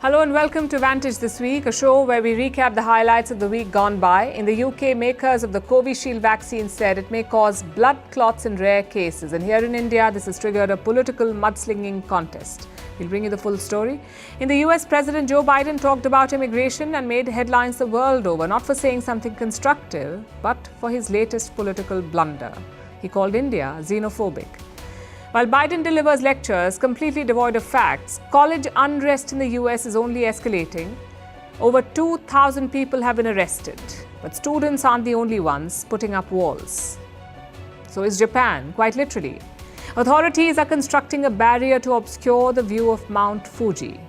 Hello and welcome to Vantage this week, a show where we recap the highlights of the week gone by. In the UK, makers of the Covishield vaccine said it may cause blood clots in rare cases. And here in India, this has triggered a political mudslinging contest. We'll bring you the full story. In the US, President Joe Biden talked about immigration and made headlines the world over, not for saying something constructive, but for his latest political blunder. He called India xenophobic. While Biden delivers lectures completely devoid of facts, college unrest in the US is only escalating. Over 2,000 people have been arrested, but students aren't the only ones putting up walls. So is Japan, quite literally. Authorities are constructing a barrier to obscure the view of Mount Fuji.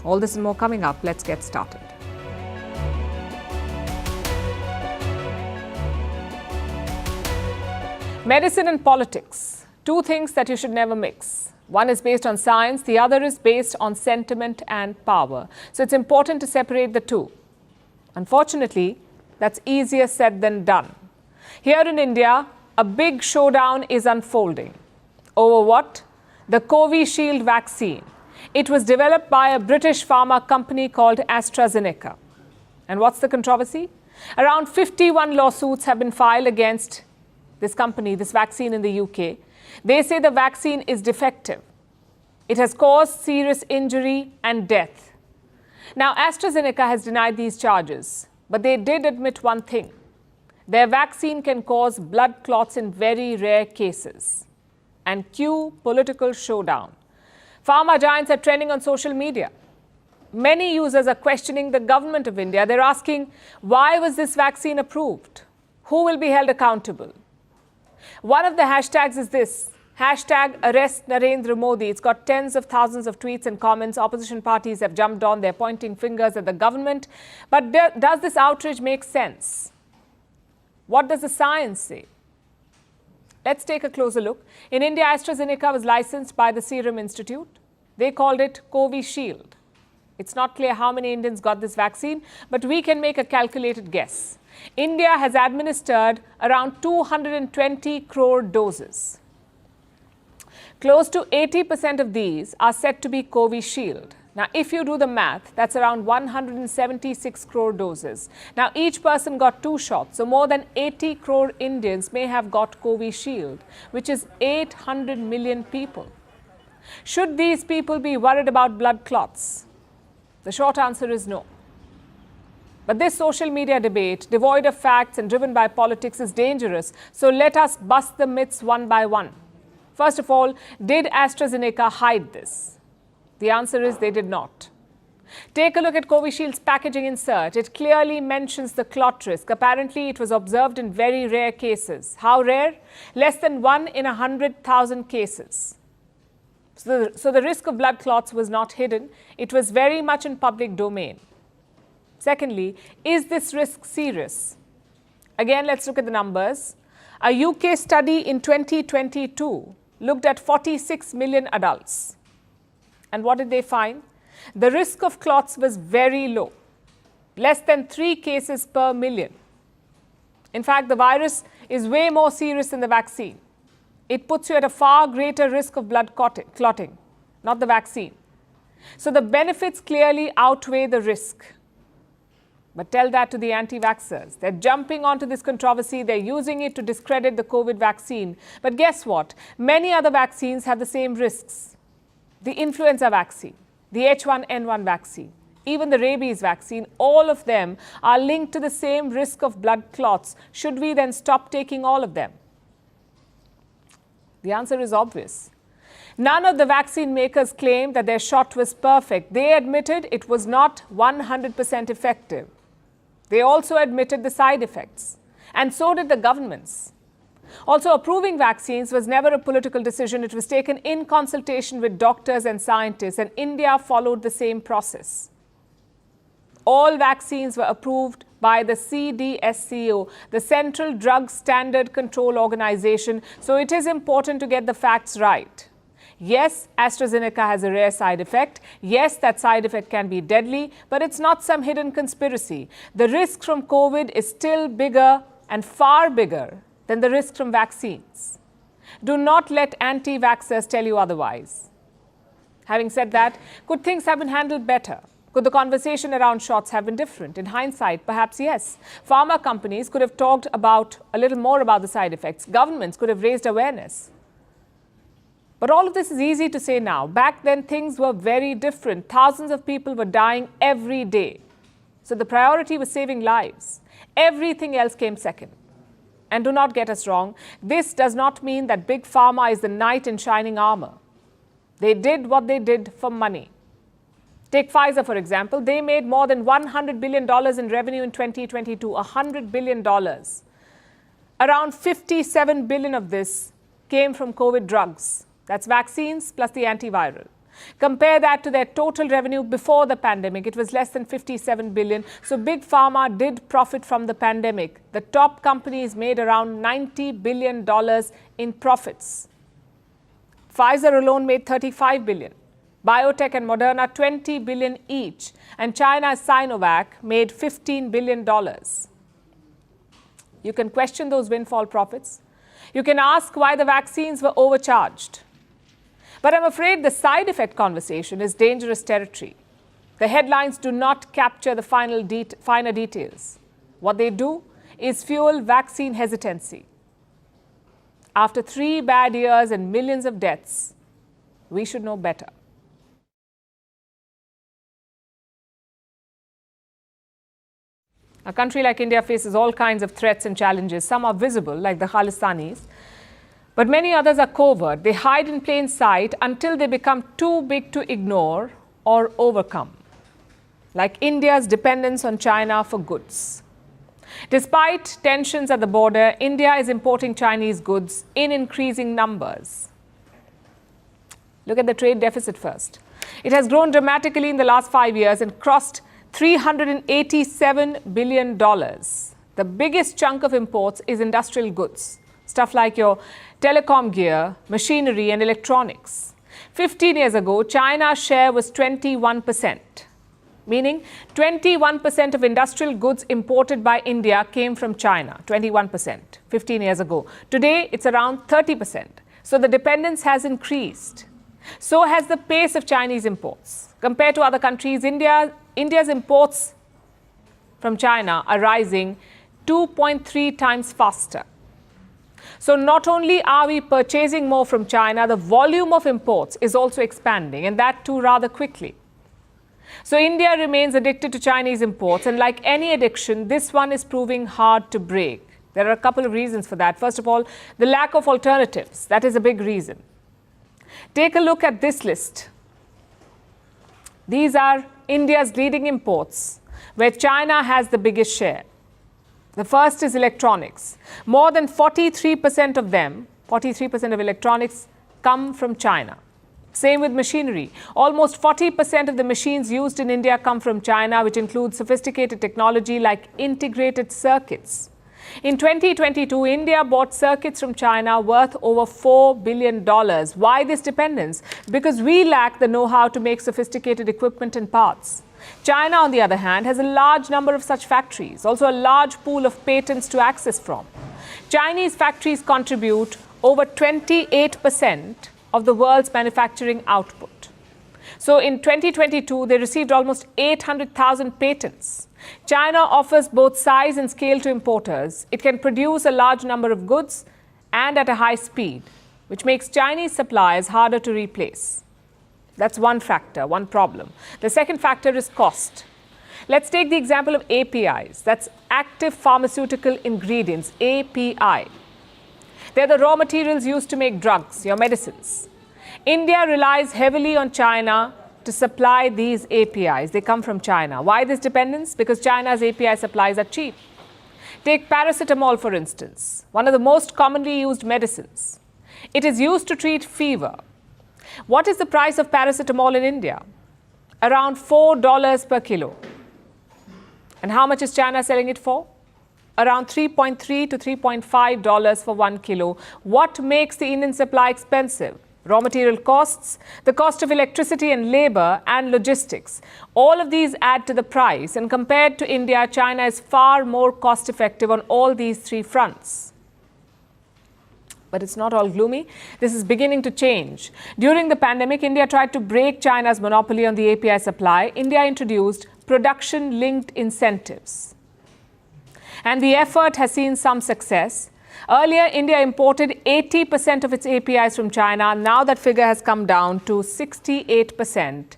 All this and more coming up. Let's get started. Medicine and politics. Two things that you should never mix. One is based on science, the other is based on sentiment and power. So it's important to separate the two. Unfortunately, that's easier said than done. Here in India, a big showdown is unfolding. Over what? The Covishield vaccine. It was developed by a British pharma company called AstraZeneca. And what's the controversy? Around 51 lawsuits have been filed against this company, this vaccine in the UK. They say the vaccine is defective. It has caused serious injury and death. Now, AstraZeneca has denied these charges, but they did admit one thing. Their vaccine can cause blood clots in very rare cases. And cue political showdown. Pharma giants are trending on social media. Many users are questioning the government of India. They're asking, why was this vaccine approved? Who will be held accountable? One of the hashtags is this, hashtag arrest Narendra Modi. It's got tens of thousands of tweets and comments. Opposition parties have jumped on. They're pointing fingers at the government. But does this outrage make sense? What does the science say? Let's take a closer look. In India, AstraZeneca was licensed by the Serum Institute. They called it Covishield. It's not clear how many Indians got this vaccine, but we can make a calculated guess. India has administered around 220 crore doses. Close to 80% of these are said to be Covishield. Now, if you do the math, that's around 176 crore doses. Now, each person got 2 shots, so more than 80 crore Indians may have got Covishield, which is 800 million people. Should these people be worried about blood clots? The short answer is no. But this social media debate, devoid of facts and driven by politics, is dangerous. So let us bust the myths one by one. First of all, did AstraZeneca hide this? The answer is they did not. Take a look at Covishield's packaging insert. It clearly mentions the clot risk. Apparently, it was observed in very rare cases. How rare? Less than 1 in 100,000 cases. So the risk of blood clots was not hidden. It was very much in public domain. Secondly, is this risk serious? Again, let's look at the numbers. A UK study in 2022 looked at 46 million adults. And what did they find? The risk of clots was very low, less than 3 cases per million. In fact, the virus is way more serious than the vaccine. It puts you at a far greater risk of blood clotting, not the vaccine. So the benefits clearly outweigh the risk. But tell that to the anti-vaxxers. They're jumping onto this controversy. They're using it to discredit the COVID vaccine. But guess what? Many other vaccines have the same risks. The influenza vaccine, the H1N1 vaccine, even the rabies vaccine, all of them are linked to the same risk of blood clots. Should we then stop taking all of them? The answer is obvious. None of the vaccine makers claimed that their shot was perfect. They admitted it was not 100% effective. They also admitted the side effects. And so did the governments. Also, approving vaccines was never a political decision. It was taken in consultation with doctors and scientists, and India followed the same process. All vaccines were approved by the CDSCO, the Central Drug Standard Control Organization. So it is important to get the facts right. Yes, AstraZeneca has a rare side effect. Yes, that side effect can be deadly, but it's not some hidden conspiracy. The risk from COVID is still bigger and far bigger than the risk from vaccines. Do not let anti-vaxxers tell you otherwise. Having said that, could things have been handled better? Could the conversation around shots have been different? In hindsight, perhaps yes. Pharma companies could have talked about a little more about the side effects. Governments could have raised awareness. But all of this is easy to say now. Back then, things were very different. Thousands of people were dying every day. So the priority was saving lives. Everything else came second. And do not get us wrong, this does not mean that Big Pharma is the knight in shining armor. They did what they did for money. Take Pfizer, for example. They made more than $100 billion in revenue in 2022, $100 billion. Around $57 billion of this came from COVID drugs. That's vaccines plus the antiviral. Compare that to their total revenue before the pandemic. It was less than $57 billion. So Big Pharma did profit from the pandemic. The top companies made around $90 billion in profits. Pfizer alone made $35 billion. Biotech and Moderna, $20 billion each. And China's Sinovac made $15 billion. You can question those windfall profits. You can ask why the vaccines were overcharged. But I'm afraid the side effect conversation is dangerous territory. The headlines do not capture the finer details. What they do is fuel vaccine hesitancy. After 3 bad years and millions of deaths, we should know better. A country like India faces all kinds of threats and challenges. Some are visible, like the Khalistanis, but many others are covert. They hide in plain sight until they become too big to ignore or overcome, like India's dependence on China for goods. Despite tensions at the border, India is importing Chinese goods in increasing numbers. Look at the trade deficit first. It has grown dramatically in the last 5 years and crossed $387 billion. The biggest chunk of imports is industrial goods, stuff like your telecom gear, machinery and electronics. 15 years ago, China's share was 21%, meaning 21% of industrial goods imported by India came from China, 21%, 15 years ago. Today, it's around 30%. So the dependence has increased. So has the pace of Chinese imports. Compared to other countries, India's imports from China are rising 2.3 times faster. So not only are we purchasing more from China, the volume of imports is also expanding, and that too rather quickly. So India remains addicted to Chinese imports, and like any addiction, this one is proving hard to break. There are a couple of reasons for that. First of all, the lack of alternatives. That is a big reason. Take a look at this list. These are India's leading imports, where China has the biggest share. The first is electronics. More than 43% of them, 43% of electronics, come from China. Same with machinery. Almost 40% of the machines used in India come from China, which includes sophisticated technology like integrated circuits. In 2022, India bought circuits from China worth over $4 billion. Why this dependence? Because we lack the know-how to make sophisticated equipment and parts. China, on the other hand, has a large number of such factories, also a large pool of patents to access from. Chinese factories contribute over 28% of the world's manufacturing output. So in 2022, they received almost 800,000 patents. China offers both size and scale to importers. It can produce a large number of goods and at a high speed, which makes Chinese suppliers harder to replace. That's one factor, one problem. The second factor is cost. Let's take the example of APIs. That's active pharmaceutical ingredients, API. They're the raw materials used to make drugs, your medicines. India relies heavily on China to supply these APIs. They come from China. Why this dependence? Because China's API supplies are cheap. Take paracetamol, for instance, one of the most commonly used medicines. It is used to treat fever. What is the price of paracetamol in India? Around $4 per kilo. And how much is China selling it for? Around $3.3 to $3.5 for 1 kilo. What makes the Indian supply expensive? Raw material costs, the cost of electricity and labor, and logistics. All of these add to the price, and compared to India, China is far more cost effective on all these three fronts. But it's not all gloomy. This is beginning to change. During the pandemic, India tried to break China's monopoly on the API supply. India introduced production-linked incentives. And the effort has seen some success. Earlier, India imported 80% of its APIs from China. Now that figure has come down to 68%.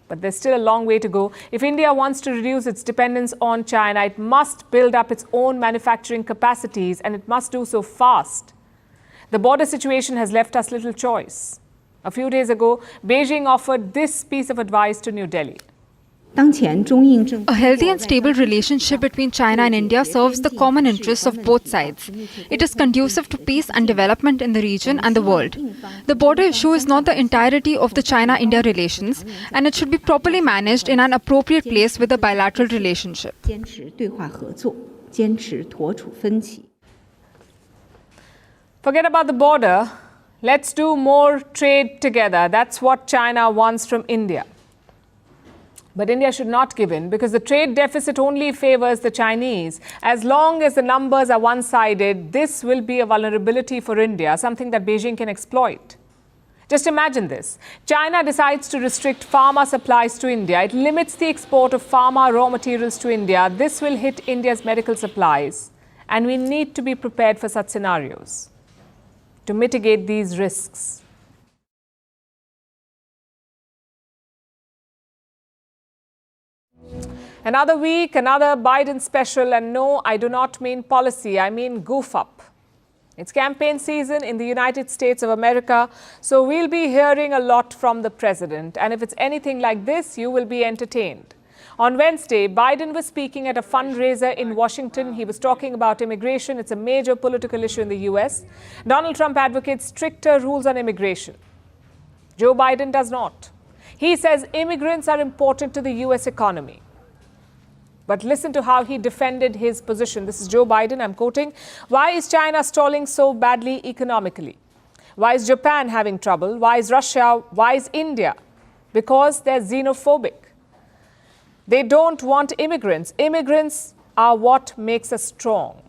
But there's still a long way to go. If India wants to reduce its dependence on China, it must build up its own manufacturing capacities, and it must do so fast. The border situation has left us little choice. A few days ago, Beijing offered this piece of advice to New Delhi. A healthy and stable relationship between China and India serves the common interests of both sides. It is conducive to peace and development in the region and the world. The border issue is not the entirety of the China-India relations, and it should be properly managed in an appropriate place with a bilateral relationship. Forget about the border. Let's do more trade together. That's what China wants from India. But India should not give in, because the trade deficit only favors the Chinese. As long as the numbers are one-sided, this will be a vulnerability for India, something that Beijing can exploit. Just imagine this. China decides to restrict pharma supplies to India. It limits the export of pharma raw materials to India. This will hit India's medical supplies. And we need to be prepared for such scenarios to mitigate these risks. Another week, another Biden special, and no, I do not mean policy, I mean goof up. It's campaign season in the United States of America, so we'll be hearing a lot from the president. And if it's anything like this, you will be entertained. On Wednesday, Biden was speaking at a fundraiser in Washington. He was talking about immigration. It's a major political issue in the US. Donald Trump advocates stricter rules on immigration. Joe Biden does not. He says immigrants are important to the US economy. But listen to how he defended his position. This is Joe Biden, I'm quoting. Why is China stalling so badly economically? Why is Japan having trouble? Why is Russia? Why is India? Because they're xenophobic. They don't want immigrants. Immigrants are what makes us strong.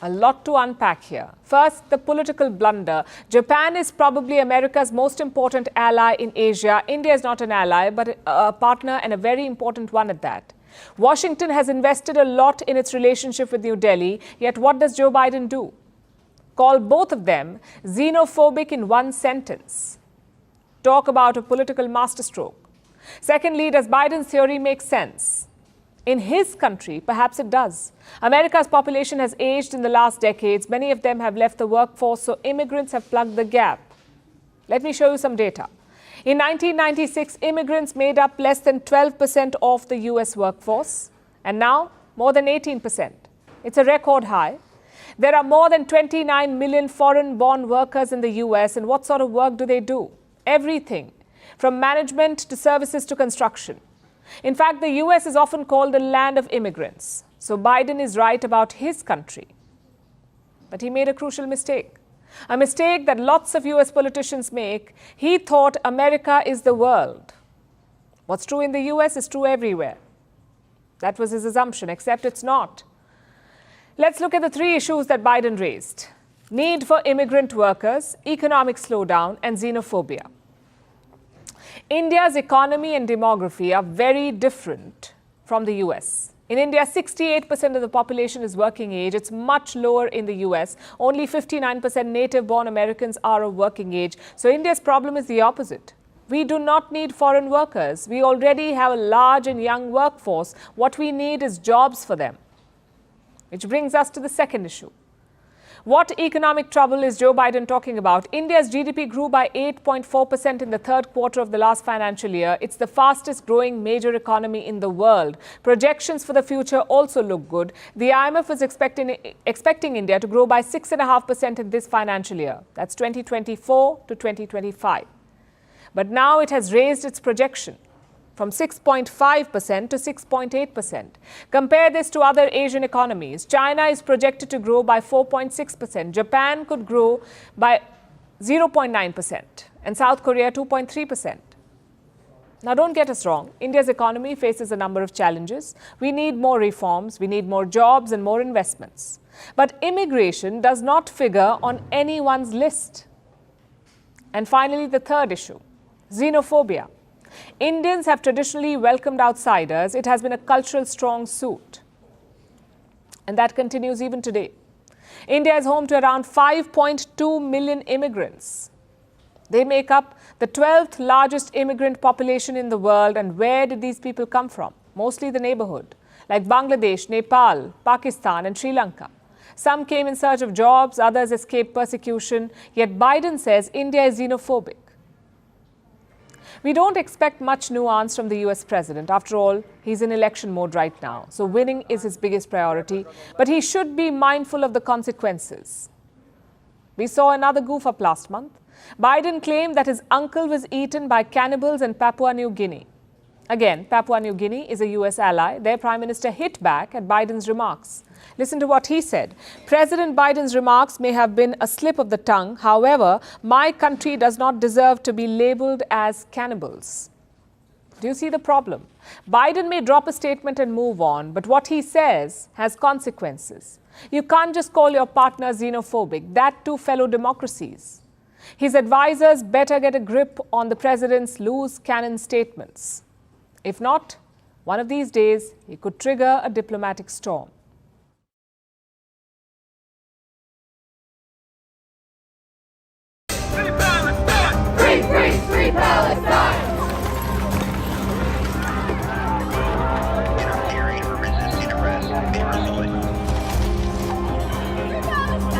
A lot to unpack here. First, the political blunder. Japan is probably America's most important ally in Asia. India is not an ally, but a partner, and a very important one at that. Washington has invested a lot in its relationship with New Delhi, yet what does Joe Biden do? Call both of them xenophobic in one sentence. Talk about a political masterstroke. Secondly, does Biden's theory make sense? In his country, perhaps it does. America's population has aged in the last decades. Many of them have left the workforce, so immigrants have plugged the gap. Let me show you some data. In 1996, immigrants made up less than 12% of the US workforce, and now more than 18%. It's a record high. There are more than 29 million foreign-born workers in the US, and what sort of work do they do? Everything, from management to services to construction. In fact, the US is often called the land of immigrants. So Biden is right about his country. But he made a crucial mistake. A mistake that lots of US politicians make. He thought America is the world. What's true in the US is true everywhere. That was his assumption, except it's not. Let's look at the three issues that Biden raised: need for immigrant workers, economic slowdown, and xenophobia. India's economy and demography are very different from the US. In India, 68% of the population is working age. It's much lower in the US. Only 59% native-born Americans are of working age. So India's problem is the opposite. We do not need foreign workers. We already have a large and young workforce. What we need is jobs for them. Which brings us to the second issue. What economic trouble is Joe Biden talking about? India's GDP grew by 8.4% in the third quarter of the last financial year. It's the fastest growing major economy in the world. Projections for the future also look good. The IMF was expecting India to grow by 6.5% in this financial year. That's 2024 to 2025. But now it has raised its projection from 6.5% to 6.8%. Compare this to other Asian economies. China is projected to grow by 4.6%. Japan could grow by 0.9%. And South Korea 2.3%. Now, don't get us wrong. India's economy faces a number of challenges. We need more reforms, we need more jobs and more investments. But immigration does not figure on anyone's list. And finally, the third issue, xenophobia. Indians have traditionally welcomed outsiders. It has been a cultural strong suit. And that continues even today. India is home to around 5.2 million immigrants. They make up the 12th largest immigrant population in the world. And where did these people come from? Mostly the neighborhood, like Bangladesh, Nepal, Pakistan and Sri Lanka. Some came in search of jobs, others escaped persecution. Yet Biden says India is xenophobic. We don't expect much nuance from the US president. After all, he's in election mode right now. So winning is his biggest priority. But he should be mindful of the consequences. We saw another goof up last month. Biden claimed that his uncle was eaten by cannibals in Papua New Guinea. Again, Papua New Guinea is a US ally. Their prime minister hit back at Biden's remarks. Listen to what he said. President Biden's remarks may have been a slip of the tongue. However, my country does not deserve to be labeled as cannibals. Do you see the problem? Biden may drop a statement and move on, but what he says has consequences. You can't just call your partner xenophobic, that too fellow democracies. His advisors better get a grip on the president's loose cannon statements. If not, one of these days, he could trigger a diplomatic storm. Free Palestine! Free Palestine! Interfering or resisting arrest personally. Free Palestine!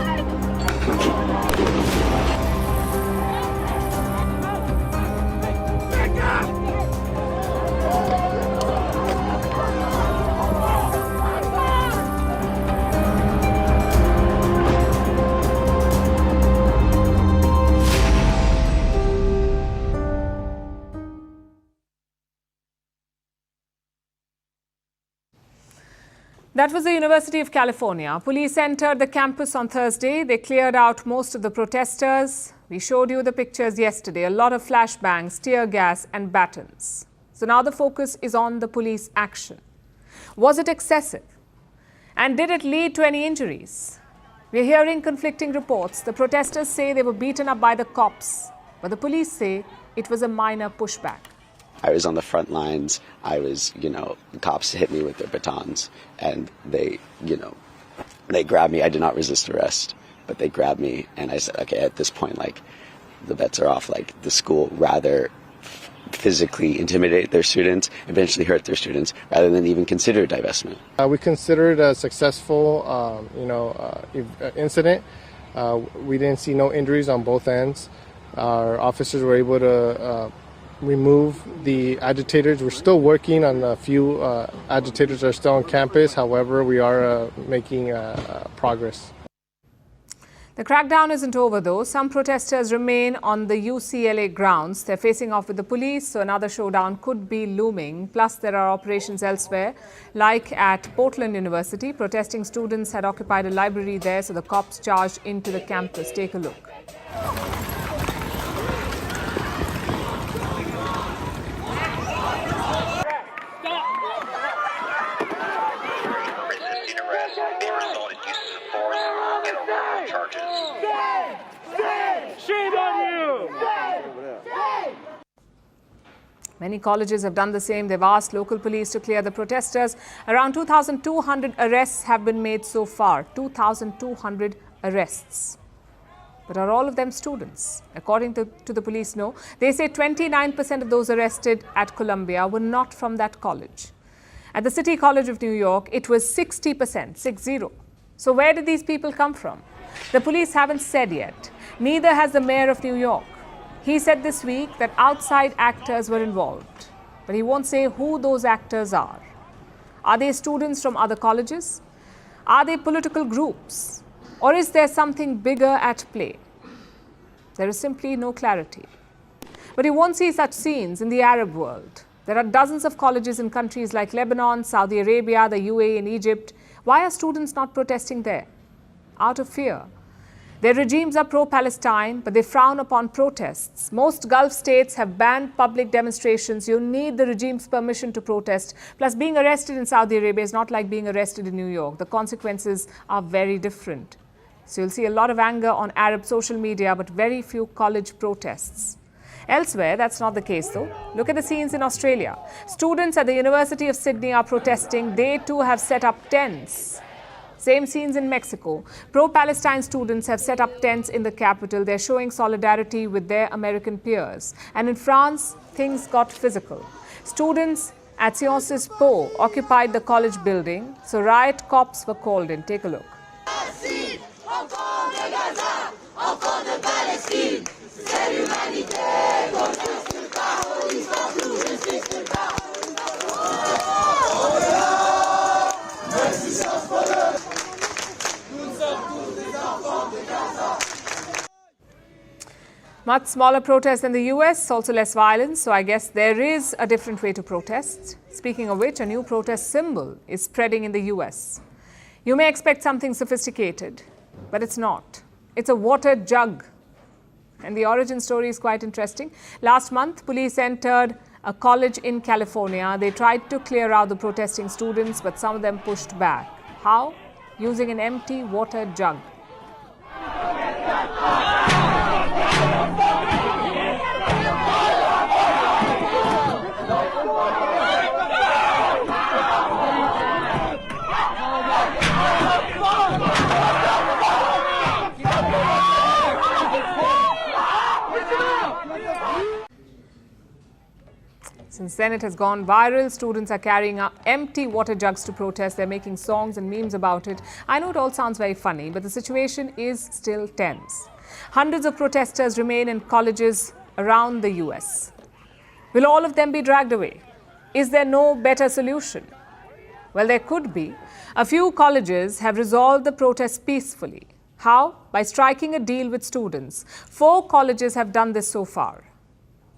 That was the University of California. Police entered the campus on Thursday. They cleared out most of the protesters. We showed you the pictures yesterday. A lot of flashbangs, tear gas and batons. So now the focus is on the police action. Was it excessive? And did it lead to any injuries? We're hearing conflicting reports. The protesters say they were beaten up by the cops, but the police say it was a minor pushback. I was on the front lines. I was, the cops hit me with their batons and they grabbed me. I did not resist arrest, but they grabbed me and I said, okay, at this point, the bets are off. The school rather physically intimidate their students, eventually hurt their students, rather than even consider divestment. We consider it a successful, incident. We didn't see no injuries on both ends. Our officers were able to remove the agitators. We're still working on a few agitators that are still on campus. However, we are making progress. The crackdown isn't over, though. Some protesters remain on the UCLA grounds. They're facing off with the police, so another showdown could be looming. Plus, there are operations elsewhere, like at Portland University. Protesting students had occupied a library there, so the cops charged into the campus. Take a look. Resisting arrest may result in use of force and criminal charges. Shame on you! Many colleges have done the same. They've asked local police to clear the protesters. Around 2,200 arrests have been made so far. 2,200 arrests. But are all of them students? According to the police, no. They say 29% of those arrested at Columbia were not from that college. At the City College of New York, it was 60%, 60. So where did these people come from? The police haven't said yet. Neither has the mayor of New York. He said this week that outside actors were involved, but he won't say who those actors are. Are they students from other colleges? Are they political groups? Or is there something bigger at play? There is simply no clarity. But you won't see such scenes in the Arab world. There are dozens of colleges in countries like Lebanon, Saudi Arabia, the UAE and Egypt. Why are students not protesting there? Out of fear. Their regimes are pro-Palestine, but they frown upon protests. Most Gulf states have banned public demonstrations. You need the regime's permission to protest. Plus, being arrested in Saudi Arabia is not like being arrested in New York. The consequences are very different. So you'll see a lot of anger on Arab social media, but very few college protests. Elsewhere, that's not the case though. Look at the scenes in Australia. Students at the University of Sydney are protesting. They too have set up tents. Same scenes in Mexico. Pro-Palestine students have set up tents in the capital. They're showing solidarity with their American peers. And in France, things got physical. Students at Sciences Po occupied the college building, so riot cops were called in. Take a look. Much smaller protests than the US, also less violence, so I guess there is a different way to protest. Speaking of which, a new protest symbol is spreading in the US. You may expect something sophisticated, but it's not. It's a water jug. And the origin story is quite interesting. Last month, police entered a college in California. They tried to clear out the protesting students, but some of them pushed back. How? Using an empty water jug. Since then, it has gone viral. Students are carrying up empty water jugs to protest. They're making songs and memes about it. I know it all sounds very funny, but the situation is still tense. Hundreds of protesters remain in colleges around the US. Will all of them be dragged away? Is there no better solution? Well, there could be. A few colleges have resolved the protests peacefully. How? By striking a deal with students. 4 colleges have done this so far.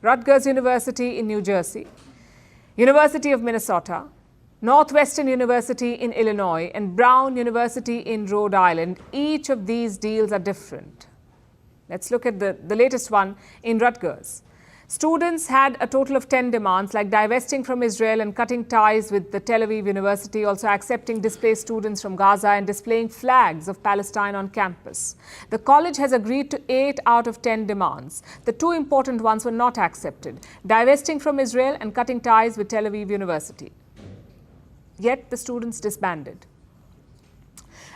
Rutgers University in New Jersey, University of Minnesota, Northwestern University in Illinois, and Brown University in Rhode Island. Each of these deals are different. Let's look at the latest one in Rutgers. Students had a total of 10 demands, like divesting from Israel and cutting ties with the Tel Aviv University, also accepting displaced students from Gaza and displaying flags of Palestine on campus. The college has agreed to 8 out of 10 demands. The 2 important ones were not accepted: divesting from Israel and cutting ties with Tel Aviv University. Yet the students disbanded.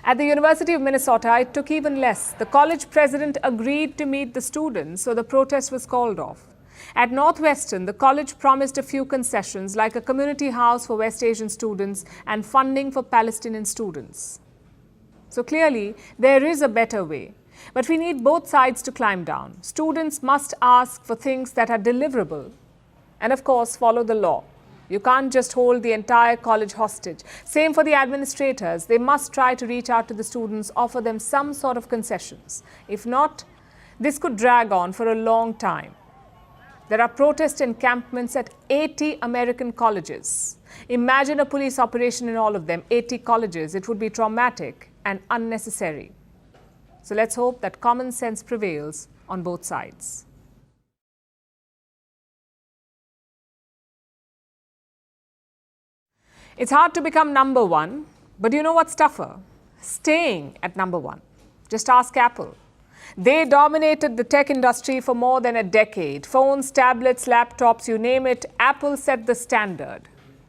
At the University of Minnesota, it took even less. The college president agreed to meet the students, so the protest was called off. At Northwestern, the college promised a few concessions, like a community house for West Asian students and funding for Palestinian students. So clearly, there is a better way. But we need both sides to climb down. Students must ask for things that are deliverable and, of course, follow the law. You can't just hold the entire college hostage. Same for the administrators. They must try to reach out to the students, offer them some sort of concessions. If not, this could drag on for a long time. There are protest encampments at 80 American colleges. Imagine a police operation in all of them, 80 colleges. It would be traumatic and unnecessary. So let's hope that common sense prevails on both sides. It's hard to become number one, but you know what's tougher? Staying at number one. Just ask Apple. They dominated the tech industry for more than a decade. Phones, tablets, laptops, you name it, Apple set the standard.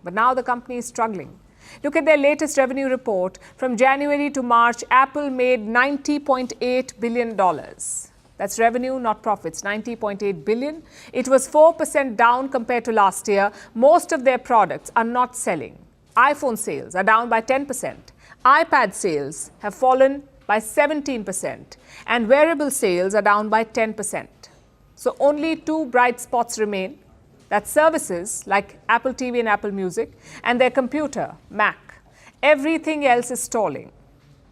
But now the company is struggling. Look at their latest revenue report. From January to March, Apple made $90.8 billion. That's revenue, not profits, $90.8 billion. It was 4% down compared to last year. Most of their products are not selling. iPhone sales are down by 10%. iPad sales have fallen by 17%, and wearable sales are down by 10%. So only 2 bright spots remain. That's services like Apple TV and Apple Music, and their computer, Mac. Everything else is stalling.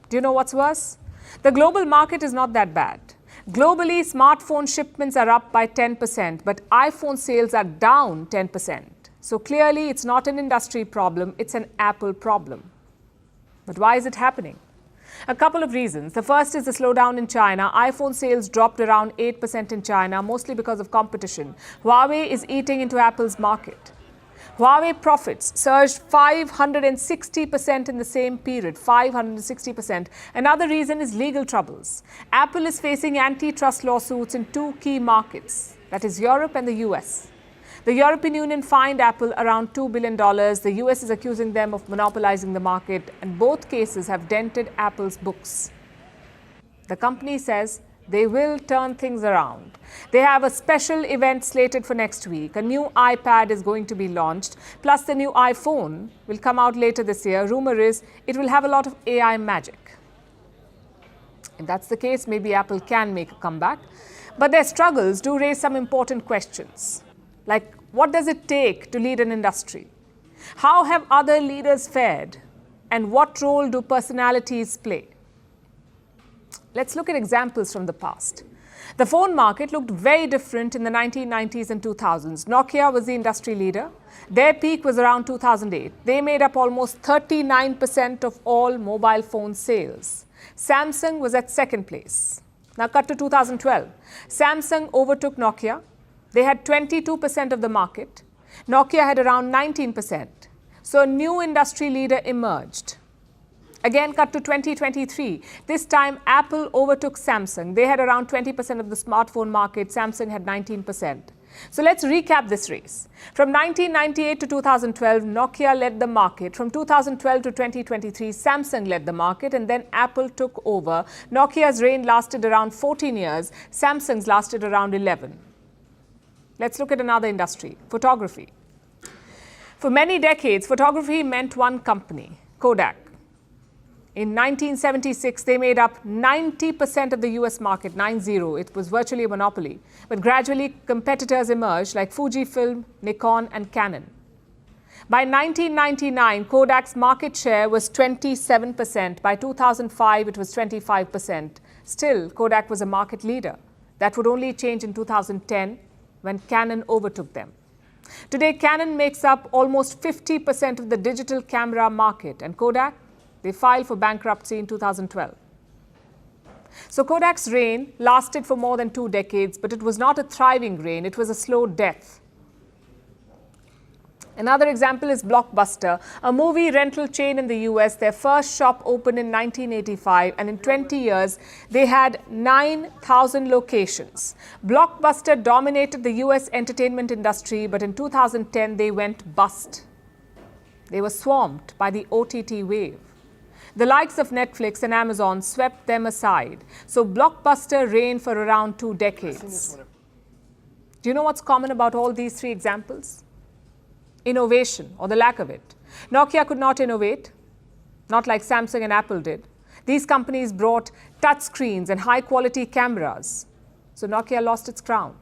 Do you know what's worse? The global market is not that bad. Globally, smartphone shipments are up by 10%, but iPhone sales are down 10%. So clearly, it's not an industry problem, it's an Apple problem. But why is it happening? A couple of reasons. The first is the slowdown in China. iPhone sales dropped around 8% in China, mostly because of competition. Huawei is eating into Apple's market. Huawei profits surged 560% in the same period, 560%. Another reason is legal troubles. Apple is facing antitrust lawsuits in two key markets, that is Europe and the US. The European Union fined Apple around $2 billion. The US is accusing them of monopolizing the market, and both cases have dented Apple's books. The company says they will turn things around. They have a special event slated for next week. A new iPad is going to be launched, plus the new iPhone will come out later this year. Rumor is it will have a lot of AI magic. If that's the case, maybe Apple can make a comeback. But their struggles do raise some important questions. Like, what does it take to lead an industry? How have other leaders fared? And what role do personalities play? Let's look at examples from the past. The phone market looked very different in the 1990s and 2000s. Nokia was the industry leader. Their peak was around 2008. They made up almost 39% of all mobile phone sales. Samsung was at second place. Now cut to 2012. Samsung overtook Nokia. They had 22% of the market. Nokia had around 19%. So a new industry leader emerged. Again, cut to 2023. This time, Apple overtook Samsung. They had around 20% of the smartphone market. Samsung had 19%. So let's recap this race. From 1998 to 2012, Nokia led the market. From 2012 to 2023, Samsung led the market, and then Apple took over. Nokia's reign lasted around 14 years. Samsung's lasted around 11. Let's look at another industry, photography. For many decades, photography meant one company, Kodak. In 1976, they made up 90% of the US market, 9-0. It was virtually a monopoly. But gradually, competitors emerged like Fujifilm, Nikon, and Canon. By 1999, Kodak's market share was 27%. By 2005, it was 25%. Still, Kodak was a market leader. That would only change in 2010 when Canon overtook them. Today, Canon makes up almost 50% of the digital camera market, and Kodak, they filed for bankruptcy in 2012. So Kodak's reign lasted for more than 2 decades, but it was not a thriving reign. It was a slow death. Another example is Blockbuster, a movie rental chain in the US. Their first shop opened in 1985, and in 20 years, they had 9,000 locations. Blockbuster dominated the US entertainment industry, but in 2010, they went bust. They were swamped by the OTT wave. The likes of Netflix and Amazon swept them aside. So Blockbuster reigned for around 2 decades. Do you know what's common about all these 3 examples? Innovation, or the lack of it. Nokia could not innovate, not like Samsung and Apple did. These companies brought touchscreens and high-quality cameras. So Nokia lost its crown.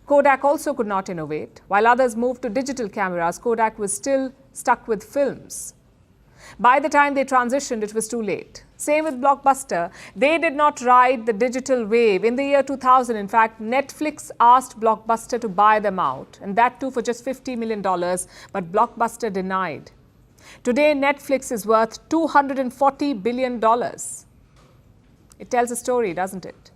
Kodak also could not innovate. While others moved to digital cameras, Kodak was still stuck with films. By the time they transitioned, it was too late. Same with Blockbuster. They did not ride the digital wave. In the year 2000, in fact, Netflix asked Blockbuster to buy them out, and that too for just $50 million, but Blockbuster denied. Today, Netflix is worth $240 billion. It tells a story, doesn't it?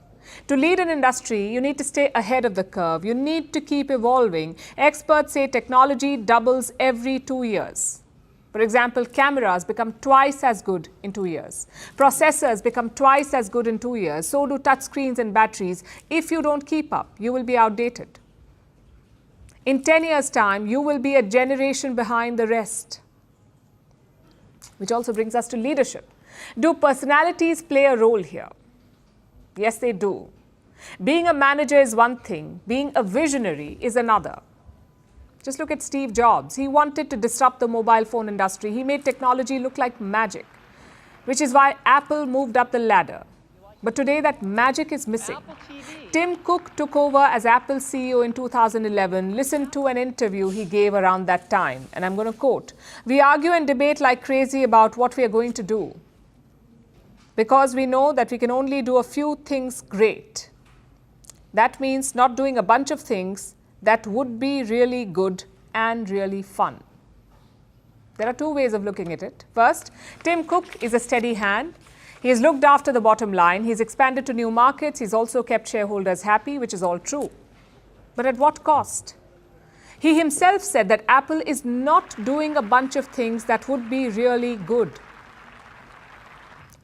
To lead an industry, you need to stay ahead of the curve. You need to keep evolving. Experts say technology doubles every 2 years. For example, cameras become twice as good in 2 years. Processors become twice as good in 2 years. So do touchscreens and batteries. If you don't keep up, you will be outdated. In 10 years' time, you will be a generation behind the rest. Which also brings us to leadership. Do personalities play a role here? Yes, they do. Being a manager is one thing. Being a visionary is another. Just look at Steve Jobs. He wanted to disrupt the mobile phone industry. He made technology look like magic, which is why Apple moved up the ladder. But today, that magic is missing. Tim Cook took over as Apple CEO in 2011. Listen to an interview he gave around that time. And I'm going to quote, "We argue and debate like crazy about what we are going to do, because we know that we can only do a few things great. That means not doing a bunch of things that would be really good and really fun." There are 2 ways of looking at it. First, Tim Cook is a steady hand. He has looked after the bottom line. He's expanded to new markets. He's also kept shareholders happy, which is all true. But at what cost? He himself said that Apple is not doing a bunch of things that would be really good.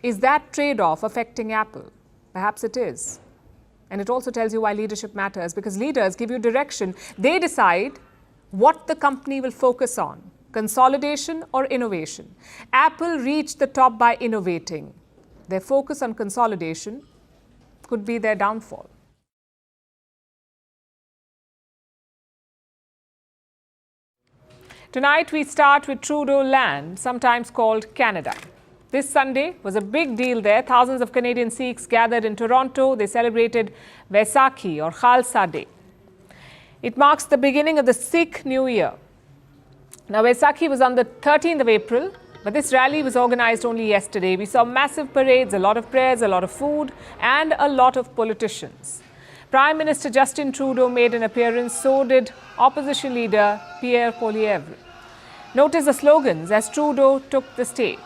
Is that trade-off affecting Apple? Perhaps it is. And it also tells you why leadership matters, because leaders give you direction. They decide what the company will focus on, consolidation or innovation. Apple reached the top by innovating. Their focus on consolidation could be their downfall. Tonight we start with Trudeau land, sometimes called Canada. This Sunday was a big deal there. Thousands of Canadian Sikhs gathered in Toronto. They celebrated Vaisakhi or Khalsa Day. It marks the beginning of the Sikh New Year. Now, Vaisakhi was on the 13th of April, but this rally was organized only yesterday. We saw massive parades, a lot of prayers, a lot of food, and a lot of politicians. Prime Minister Justin Trudeau made an appearance, so did opposition leader Pierre Poilievre. Notice the slogans as Trudeau took the stage.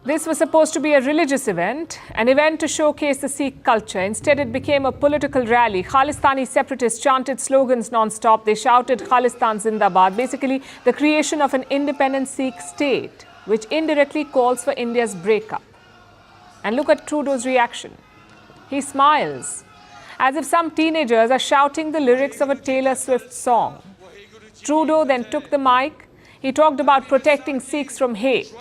This was supposed to be a religious event, an event to showcase the Sikh culture. Instead, it became a political rally. Khalistani separatists chanted slogans non-stop. They shouted Khalistan Zindabad, basically the creation of an independent Sikh state, which indirectly calls for India's breakup. And look at Trudeau's reaction. He smiles, as if some teenagers are shouting the lyrics of a Taylor Swift song. Trudeau then took the mic. He talked about protecting Sikhs from hate.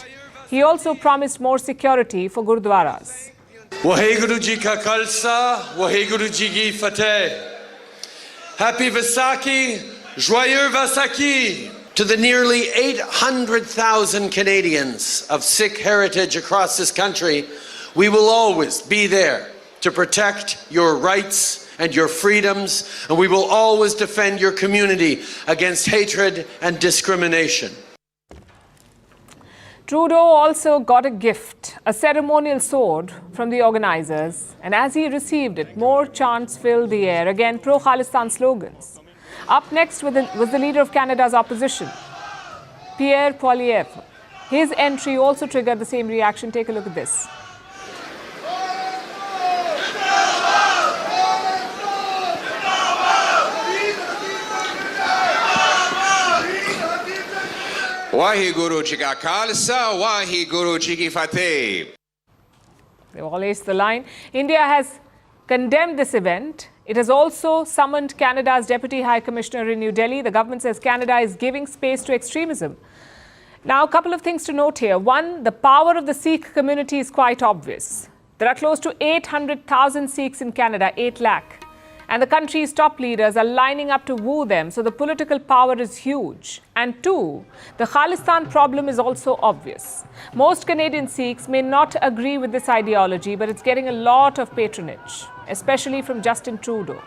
He also promised more security for Gurdwaras. Waheguru Ji Ka Khalsa, Waheguru Ji Ki Fateh. Happy Vaisakhi, Joyeux Vaisakhi. To the nearly 800,000 Canadians of Sikh heritage across this country, we will always be there to protect your rights and your freedoms, and we will always defend your community against hatred and discrimination. Trudeau also got a gift, a ceremonial sword from the organizers, and as he received it, more chants filled the air, again pro-Khalistan slogans. Up next was the leader of Canada's opposition, Pierre Poilievre. His entry also triggered the same reaction. Take a look at this. Waheguru Ji Ka Khalsa, Waheguru Ji Ki Fateh. They all aced the line. India has condemned this event. It has also summoned Canada's Deputy High Commissioner in New Delhi. The government says Canada is giving space to extremism. Now, a couple of things to note here. One, the power of the Sikh community is quite obvious. There are close to 800,000 Sikhs in Canada, 8 lakh. And the country's top leaders are lining up to woo them, so the political power is huge. And two, the Khalistan problem is also obvious. Most Canadian Sikhs may not agree with this ideology, but it's getting a lot of patronage, especially from Justin Trudeau.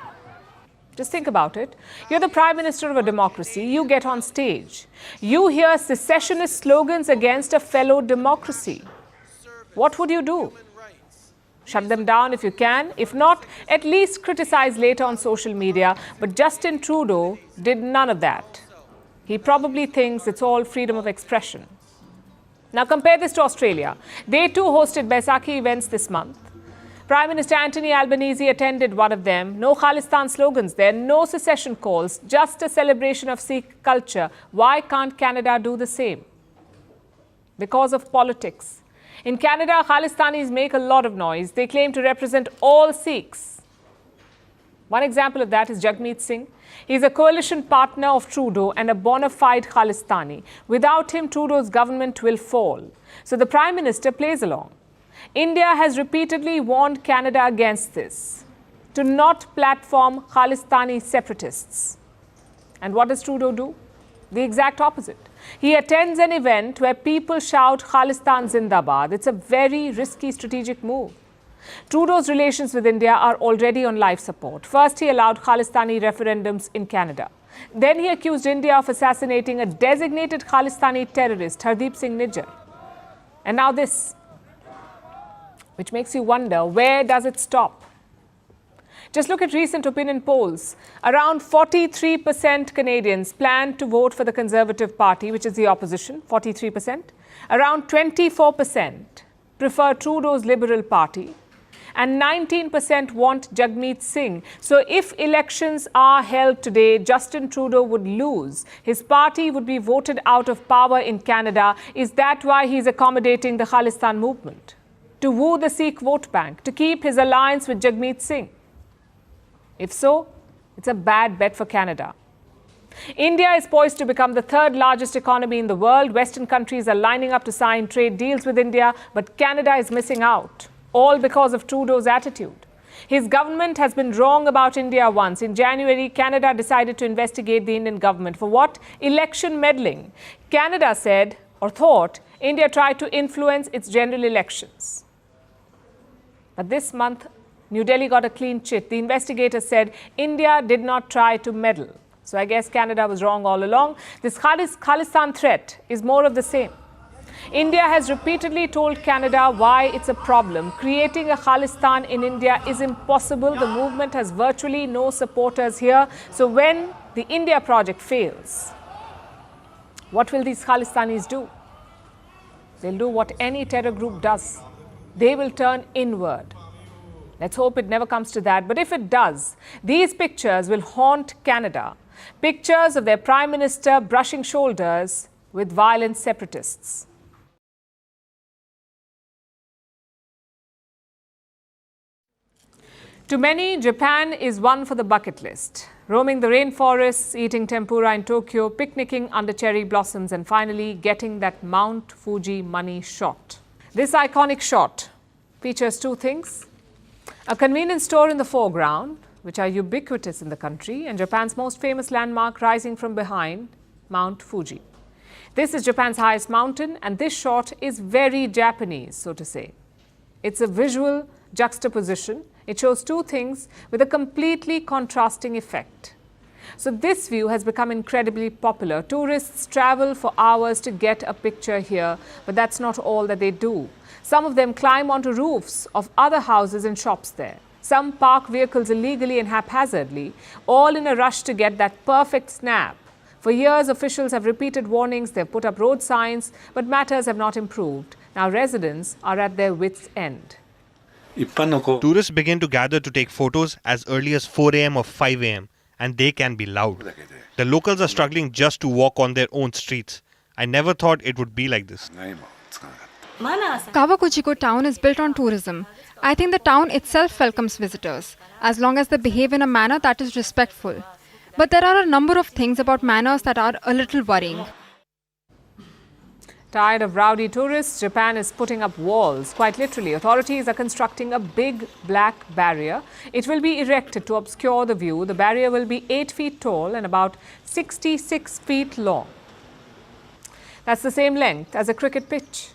Just think about it. You're the Prime Minister of a democracy. You get on stage. You hear secessionist slogans against a fellow democracy. What would you do? Shut them down if you can. If not, at least criticize later on social media. But Justin Trudeau did none of that. He probably thinks it's all freedom of expression. Now compare this to Australia. They too hosted Vaisakhi events this month. Prime Minister Anthony Albanese attended one of them. No Khalistan slogans there, no secession calls, just a celebration of Sikh culture. Why can't Canada do the same? Because of politics. In Canada, Khalistanis make a lot of noise. They claim to represent all Sikhs. One example of that is Jagmeet Singh. He's a coalition partner of Trudeau and a bona fide Khalistani. Without him, Trudeau's government will fall. So the Prime Minister plays along. India has repeatedly warned Canada against this, to not platform Khalistani separatists. And what does Trudeau do? The exact opposite. He attends an event where people shout Khalistan Zindabad. It's a very risky strategic move. Trudeau's relations with India are already on life support. First, he allowed Khalistani referendums in Canada. Then he accused India of assassinating a designated Khalistani terrorist, Hardeep Singh Nijjar. And now this. which makes you wonder, where does it stop? Just look at recent opinion polls. Around 43% Canadians plan to vote for the Conservative Party, which is the opposition, 43%. Around 24% prefer Trudeau's Liberal Party. And 19% want Jagmeet Singh. So if elections are held today, Justin Trudeau would lose. His party would be voted out of power in Canada. Is that why he's accommodating the Khalistani movement? To woo the Sikh vote bank, to keep his alliance with Jagmeet Singh? If so, it's a bad bet for Canada. India is poised to become the third largest economy in the world. Western countries are lining up to sign trade deals with India, but Canada is missing out, all because of Trudeau's attitude. His government has been wrong about India once. In January, Canada decided to investigate the Indian government. For what? Election meddling. Canada said, or thought, India tried to influence its general elections. But this month, New Delhi got a clean chit. The investigators said India did not try to meddle. So I guess Canada was wrong all along. This Khalistan threat is more of the same. India has repeatedly told Canada why it's a problem. Creating a Khalistan in India is impossible. The movement has virtually no supporters here. So when the India project fails, what will these Khalistanis do? They'll do what any terror group does. They will turn inward. Let's hope it never comes to that. But if it does, these pictures will haunt Canada. Pictures of their Prime Minister brushing shoulders with violent separatists. To many, Japan is one for the bucket list. Roaming the rainforests, eating tempura in Tokyo, picnicking under cherry blossoms, and finally getting that Mount Fuji money shot. This iconic shot features two things: a convenience store in the foreground, which are ubiquitous in the country, and Japan's most famous landmark rising from behind, Mount Fuji. This is Japan's highest mountain, and this shot is very Japanese, so to say. It's a visual juxtaposition. It shows two things with a completely contrasting effect. So this view has become incredibly popular. Tourists travel for hours to get a picture here, but that's not all that they do. Some of them climb onto roofs of other houses and shops there. Some park vehicles illegally and haphazardly, all in a rush to get that perfect snap. For years, officials have repeated warnings, they've put up road signs, but matters have not improved. Now residents are at their wits' end. Tourists begin to gather to take photos as early as 4 a.m. or 5 a.m. and they can be loud. The locals are struggling just to walk on their own streets. I never thought it would be like this. Kawaguchiko town is built on tourism. I think the town itself welcomes visitors, as long as they behave in a manner that is respectful. But there are a number of things about manners that are a little worrying. Tired of rowdy tourists, Japan is putting up walls. Quite literally, authorities are constructing a big black barrier. It will be erected to obscure the view. The barrier will be 8 feet tall and about 66 feet long. That's the same length as a cricket pitch.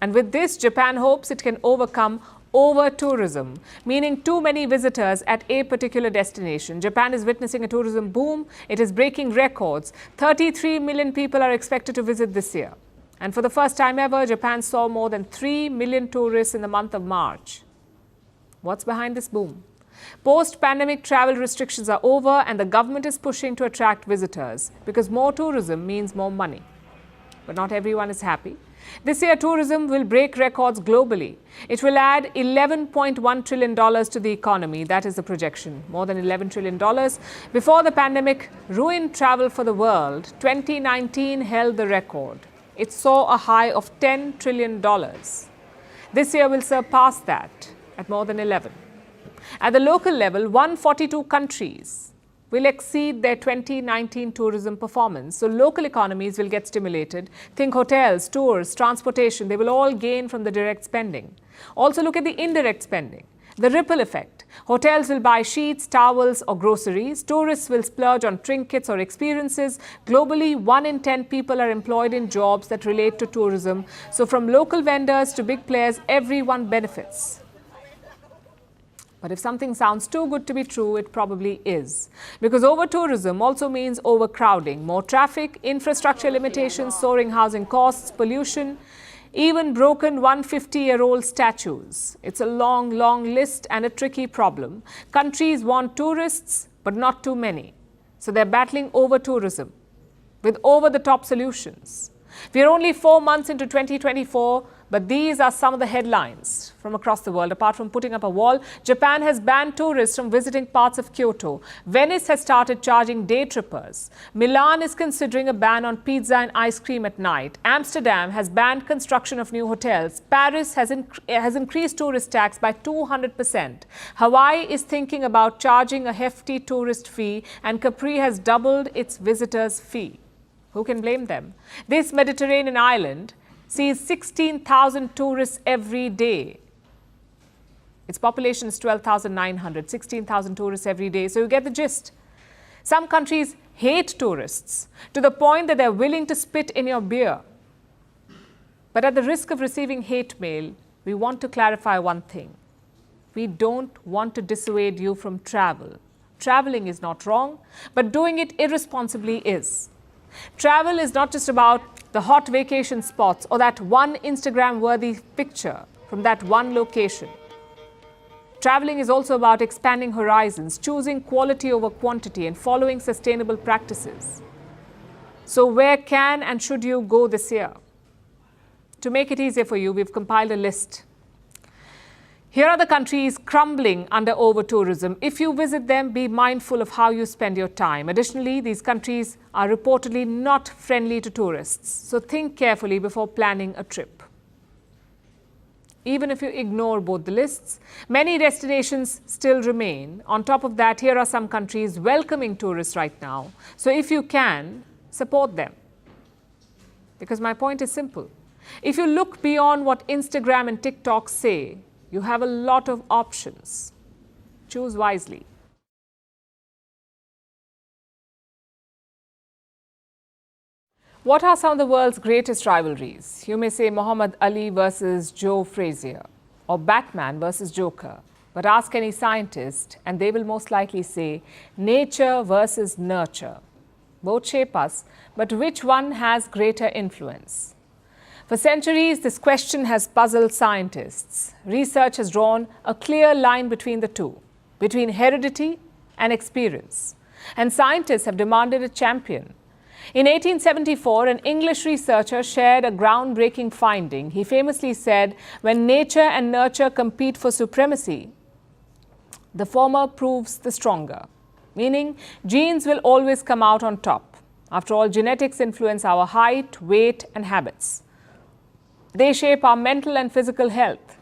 And with this, Japan hopes it can overcome over-tourism, meaning too many visitors at a particular destination. Japan is witnessing a tourism boom. It is breaking records. 33 million people are expected to visit this year. And for the first time ever, Japan saw more than 3 million tourists in the month of March. What's behind this boom? Post-pandemic travel restrictions are over and the government is pushing to attract visitors because more tourism means more money. But not everyone is happy. This year, tourism will break records globally. It will add $11.1 trillion to the economy. That is the projection, more than $11 trillion. Before the pandemic ruined travel for the world, 2019 held the record. It saw a high of $10 trillion. This year will surpass that at more than 11. At the local level, 142 countries will exceed their 2019 tourism performance. So local economies will get stimulated. Think hotels, tours, transportation, they will all gain from the direct spending. Also look at the indirect spending. The ripple effect. Hotels will buy sheets, towels or groceries. Tourists will splurge on trinkets or experiences. Globally, 1 in 10 people are employed in jobs that relate to tourism. So from local vendors to big players, everyone benefits. But if something sounds too good to be true, it probably is. Because over-tourism also means overcrowding, more traffic, infrastructure limitations, soaring housing costs, pollution. even broken 150-year-old statues. It's a long, long list and a tricky problem. Countries want tourists, but not too many. So they're battling over-tourism with over-the-top solutions. We're only 4 months into 2024, but these are some of the headlines from across the world. Apart from putting up a wall, Japan has banned tourists from visiting parts of Kyoto. Venice has started charging day trippers. Milan is considering a ban on pizza and ice cream at night. Amsterdam has banned construction of new hotels. Paris has increased tourist tax by 200%. Hawaii is thinking about charging a hefty tourist fee, and Capri has doubled its visitors' fee. Who can blame them? This Mediterranean island sees 16,000 tourists every day. Its population is 12,900, 16,000 tourists every day. So you get the gist. Some countries hate tourists to the point that they're willing to spit in your beer. But at the risk of receiving hate mail, we want to clarify one thing. We don't want to dissuade you from travel. Traveling is not wrong, but doing it irresponsibly is. Travel is not just about the hot vacation spots or that one Instagram-worthy picture from that one location. Traveling is also about expanding horizons, choosing quality over quantity, and following sustainable practices. So where can and should you go this year? To make it easier for you, we've compiled a list. Here are the countries crumbling under over-tourism. If you visit them, be mindful of how you spend your time. Additionally, these countries are reportedly not friendly to tourists. So think carefully before planning a trip. Even if you ignore both the lists, many destinations still remain. On top of that, here are some countries welcoming tourists right now. So if you can, support them. Because my point is simple. If you look beyond what Instagram and TikTok say, you have a lot of options. Choose wisely. What are some of the world's greatest rivalries? You may say Muhammad Ali versus Joe Frazier or Batman versus Joker. But ask any scientist and they will most likely say nature versus nurture. Both shape us, but which one has greater influence? For centuries, this question has puzzled scientists. Research has drawn a clear line between the two, between heredity and experience. And scientists have demanded a champion. In 1874, an English researcher shared a groundbreaking finding. He famously said, when nature and nurture compete for supremacy, the former proves the stronger, meaning genes will always come out on top. After all, genetics influence our height, weight, and habits. They shape our mental and physical health.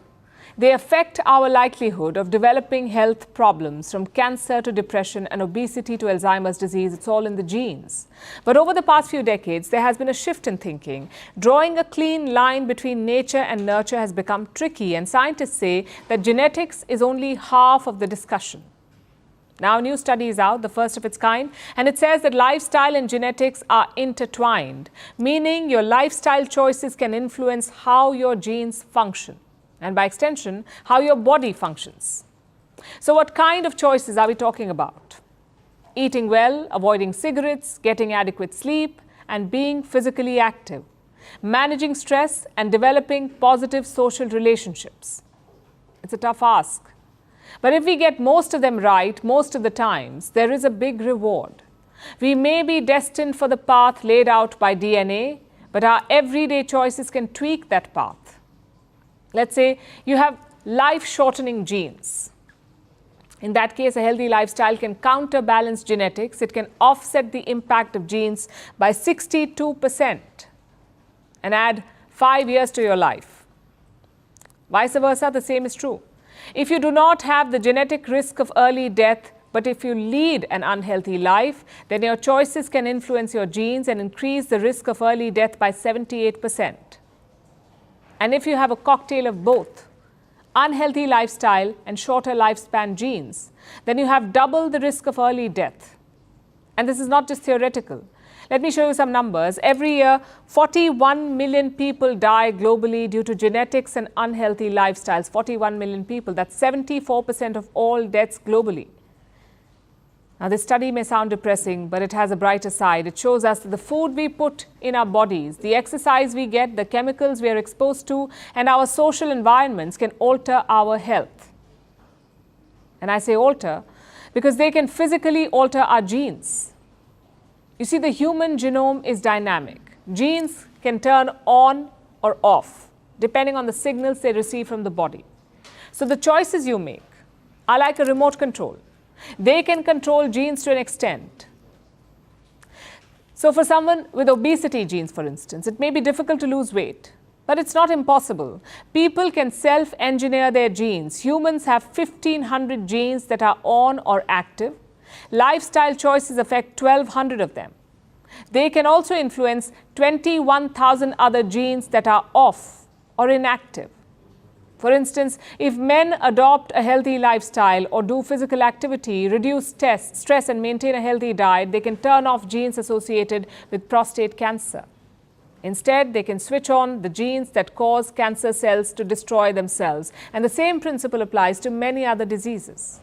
They affect our likelihood of developing health problems, from cancer to depression and obesity to Alzheimer's disease. It's all in the genes. But over the past few decades, there has been a shift in thinking. Drawing a clean line between nature and nurture has become tricky, and scientists say that genetics is only half of the discussion. Now, a new study is out, the first of its kind, and it says that lifestyle and genetics are intertwined, meaning your lifestyle choices can influence how your genes function, and by extension, how your body functions. So what kind of choices are we talking about? Eating well, avoiding cigarettes, getting adequate sleep, and being physically active, managing stress, and developing positive social relationships. It's a tough ask. But if we get most of them right, most of the times, there is a big reward. We may be destined for the path laid out by DNA, but our everyday choices can tweak that path. Let's say you have life-shortening genes. In that case, a healthy lifestyle can counterbalance genetics. It can offset the impact of genes by 62% and add 5 years to your life. Vice versa, the same is true. If you do not have the genetic risk of early death, but if you lead an unhealthy life, then your choices can influence your genes and increase the risk of early death by 78%. And if you have a cocktail of both, unhealthy lifestyle and shorter lifespan genes, then you have double the risk of early death. And this is not just theoretical. Let me show you some numbers. Every year, 41 million people die globally due to genetics and unhealthy lifestyles. 41 million people. That's 74% of all deaths globally. Now, this study may sound depressing, but it has a brighter side. It shows us that the food we put in our bodies, the exercise we get, the chemicals we are exposed to, and our social environments can alter our health. And I say alter because they can physically alter our genes. You see, the human genome is dynamic. Genes can turn on or off, depending on the signals they receive from the body. So the choices you make are like a remote control. They can control genes to an extent. So for someone with obesity genes, for instance, it may be difficult to lose weight, but it's not impossible. People can self-engineer their genes. Humans have 1,500 genes that are on or active. Lifestyle choices affect 1,200 of them. They can also influence 21,000 other genes that are off or inactive. For instance, if men adopt a healthy lifestyle or do physical activity, reduce stress and maintain a healthy diet, they can turn off genes associated with prostate cancer. Instead, they can switch on the genes that cause cancer cells to destroy themselves. And the same principle applies to many other diseases.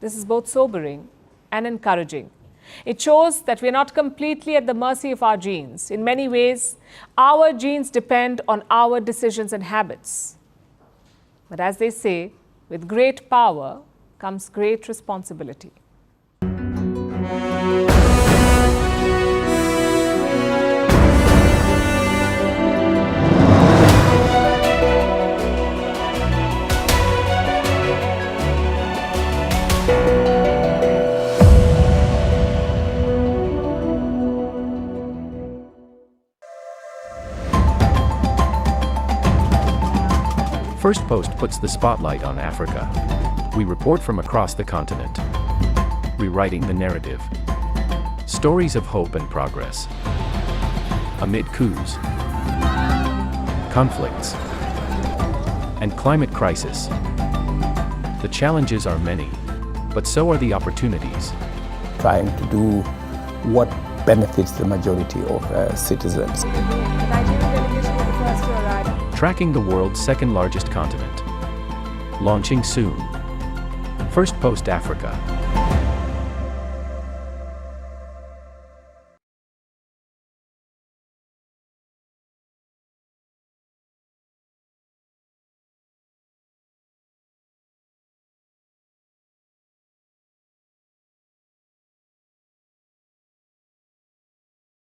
This is both sobering and encouraging. It shows that we're not completely at the mercy of our genes. In many ways, our genes depend on our decisions and habits. But as they say, with great power comes great responsibility. Firstpost puts the spotlight on Africa. We report from across the continent, rewriting the narrative. Stories of hope and progress. Amid coups, conflicts, and climate crisis. The challenges are many, but so are the opportunities. Trying to do what benefits the majority of citizens. Tracking the world's second largest continent. Launching soon. Firstpost Africa.